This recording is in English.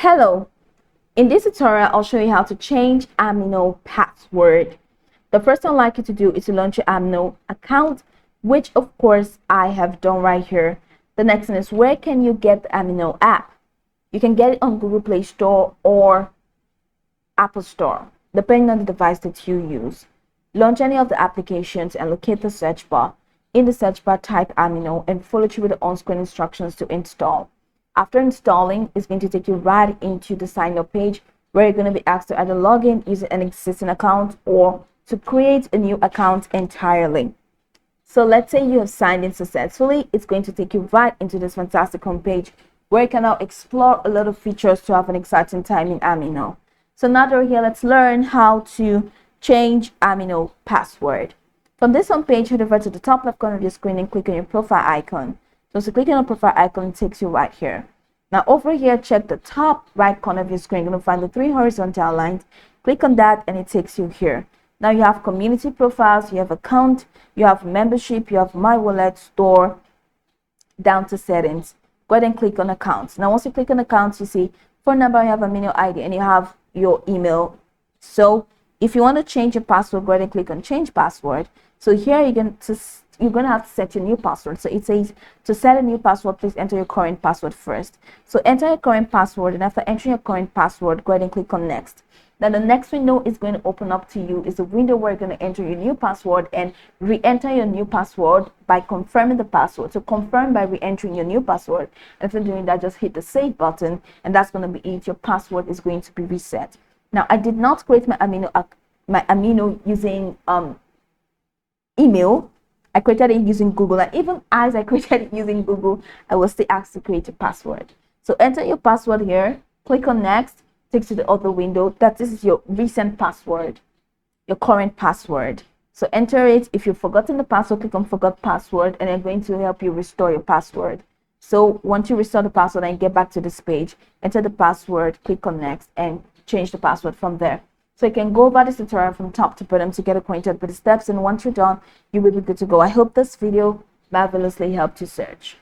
Hello, in this tutorial I'll show you how to change amino password. The first thing I'd like you to do is to launch your amino account, which of course I have done right here. The next thing is, where can you get the amino app? You can get it on Google Play Store or Apple Store, depending on the device that you use. Launch any of the applications and locate the search bar. In the search bar, type amino and follow through with the on-screen instructions to install. After installing, it's going to take you right into the sign up page where you're going to be asked to either log in using an existing account or to create a new account entirely. So let's say you have signed in successfully. It's going to take you right into this fantastic homepage where you can now explore a lot of features to have an exciting time in Amino. So now that we're here, let's learn how to change amino password. From this homepage, head over to the top left corner of your screen and click on your profile icon. So clicking on the profile icon, it takes you right here. Now over here, check the top right corner of your screen. You're going to find the three horizontal lines. Click on that and it takes you here. Now you have community profiles, you have account, you have membership, you have my wallet, store, down to settings. Go ahead and click on accounts. Now once you click on accounts, you see phone number, you have amino ID, and you have your email. So if you want to change your password, go ahead and click on change password. So here you're going to have to set your new password. So it says to set a new password, please enter your current password first. So enter your current password, and after entering your current password, go ahead and click on next. Then the next window is going to open up to you. Is a window where you're going to enter your new password and re-enter your new password by confirming the password. So confirm by re-entering your new password. And after doing that, just hit the save button, and that's going to be it. Your password is going to be reset. Now I did not create my amino using email. I created it using Google, and even as I created it using Google, I was still asked to create a password. So enter your password here, click on next, takes you to the other window. This is your recent password, your current password. So enter it. If you've forgotten the password, click on forgot password, and I'm going to help you restore your password. So once you restore the password and get back to this page, enter the password, click on next, and change the password from there. So you can go over this tutorial from top to bottom to get acquainted with the steps, and once you're done, you will be good to go. I hope this video marvelously helped you search.